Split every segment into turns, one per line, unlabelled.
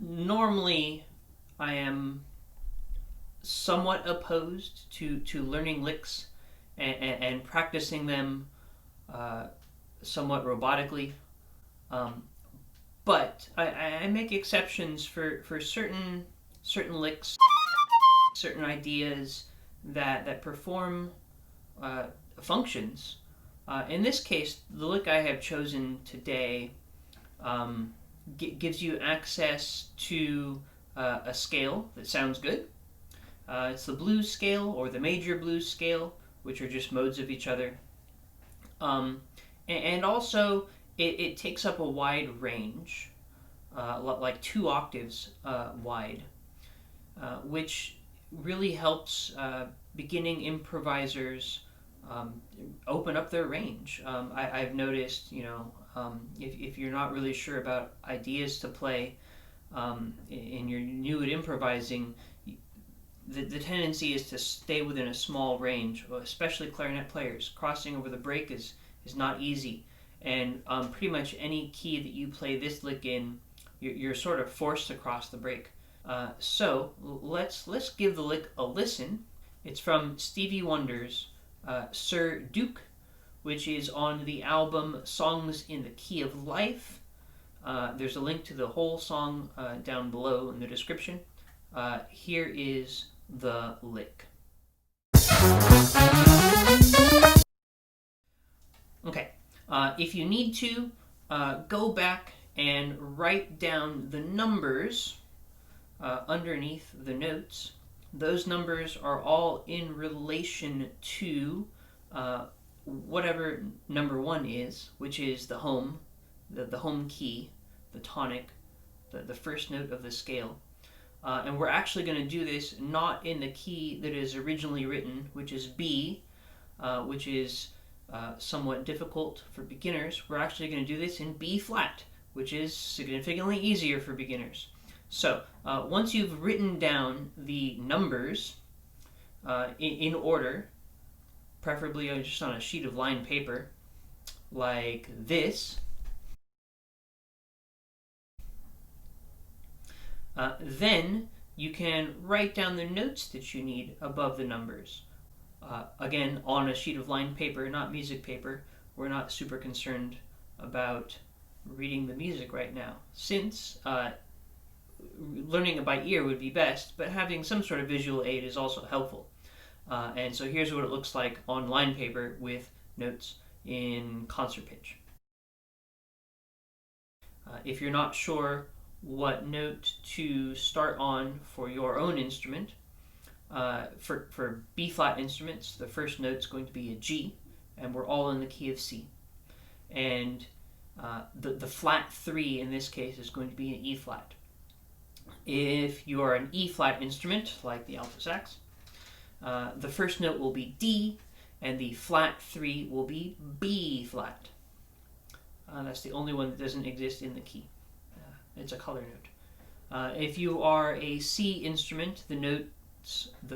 Normally, I am somewhat opposed to learning licks and practicing them somewhat robotically. But I make exceptions for certain licks, certain ideas that perform functions. In this case, the lick I have chosen today gives you access to a scale that sounds good. It's the blues scale or the major blues scale, which are just modes of each other. And also, it takes up a wide range, like 2 octaves wide, which really helps beginning improvisers open up their range. I've noticed, if you're not really sure about ideas to play and you're new at improvising, the tendency is to stay within a small range, especially clarinet players. Crossing over the break is not easy, and pretty much any key that you play this lick in, you're sort of forced to cross the break. So let's give the lick a listen. It's from Stevie Wonder's Sir Duke, which is on the album Songs in the Key of Life. There's a link to the whole song down below in the description. Here is the lick. Okay, if you need to, go back and write down the numbers underneath the notes. Those numbers are all in relation to whatever number 1 is, which is the home, the home key, the tonic, the first note of the scale. And we're actually going to do this not in the key that is originally written, which is B, which is somewhat difficult for beginners. We're actually going to do this in B flat, which is significantly easier for beginners. So once you've written down the numbers in order, preferably just on a sheet of lined paper like this, then you can write down the notes that you need above the numbers. Again, on a sheet of lined paper, not music paper. We're not super concerned about reading the music right now, since learning it by ear would be best, but having some sort of visual aid is also helpful. And so here's what it looks like on lined paper with notes in concert pitch. If you're not sure what note to start on for your own instrument, for B-flat instruments, the first note is going to be a G, and we're all in the key of C. And the flat 3 in this case is going to be an E-flat. If you are an E-flat instrument, like the alto sax, the first note will be D, and the flat 3 will be B-flat. That's the only one that doesn't exist in the key. It's a color note. If you are a C instrument, the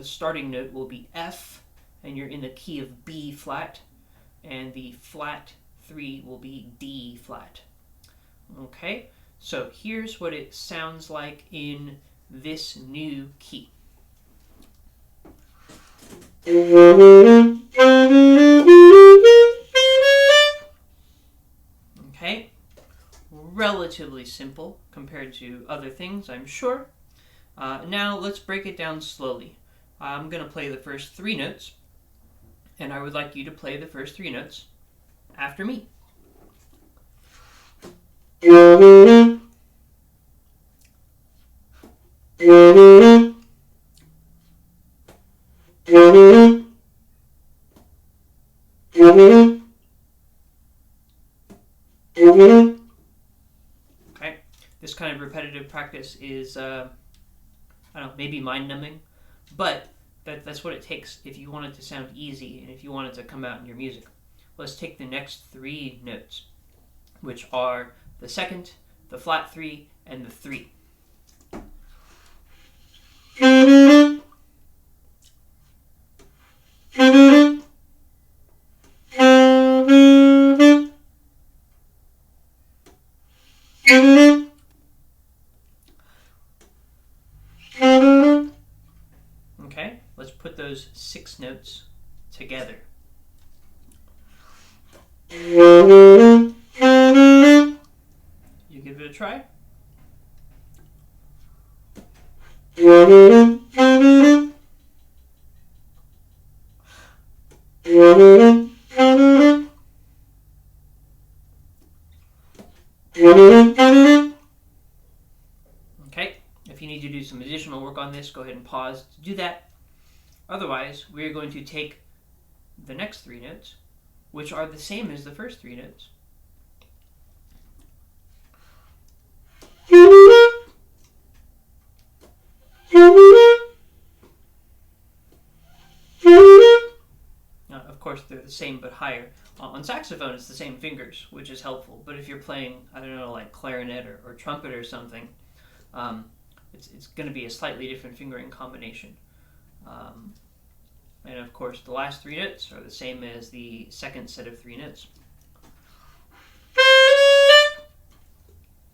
starting note will be F, and you're in the key of B-flat, and the flat 3 will be D-flat. Okay, so here's what it sounds like in this new key. Okay, relatively simple compared to other things, I'm sure. Now let's break it down slowly. I'm going to play the first 3 notes, and I would like you to play the first 3 notes after me. Okay, this kind of repetitive practice is, I don't know, maybe mind-numbing, but that's what it takes if you want it to sound easy and if you want it to come out in your music. Let's take the next 3 notes, which are the second, the flat 3, and the 3. put those 6 notes together. You give it a try? Okay, if you need to do some additional work on this, go ahead and pause to do that. Otherwise, we are going to take the next 3 notes, which are the same as the first 3 notes. Of course, they're the same but higher. On saxophone, it's the same fingers, which is helpful. But if you're playing, I don't know, like clarinet or trumpet or something, it's going to be a slightly different fingering combination. And of course, the last 3 notes are the same as the second set of 3 notes.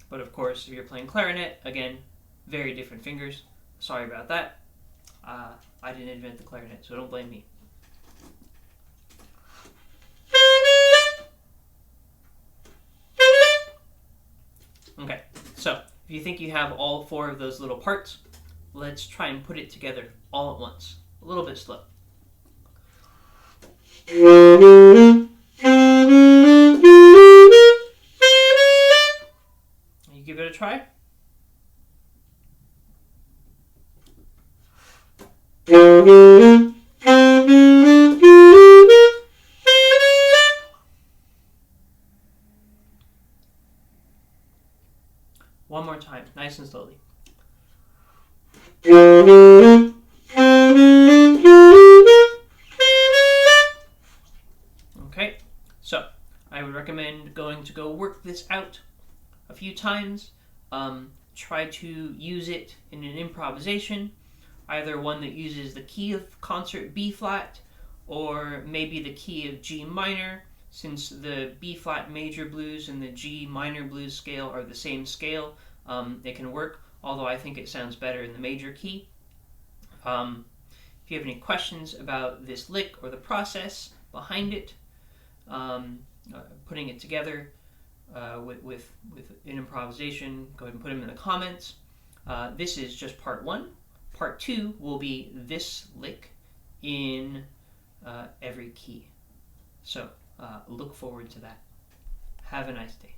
But of course, if you're playing clarinet, again, very different fingers. Sorry about that. I didn't invent the clarinet, so don't blame me. Okay, so if you think you have all 4 of those little parts, let's try and put it together all at once. A little bit slow. You give it a try? One more time, nice and slowly. Okay, so I would recommend go work this out a few times. Try to use it in an improvisation, either one that uses the key of concert B flat, or maybe the key of G minor, since the B flat major blues and the G minor blues scale are the same scale. It can work, although I think it sounds better in the major key. If you have any questions about this lick or the process behind it, putting it together with an improvisation, go ahead and put them in the comments. This is just part 1. Part 2 will be this lick in every key. So look forward to that. Have a nice day.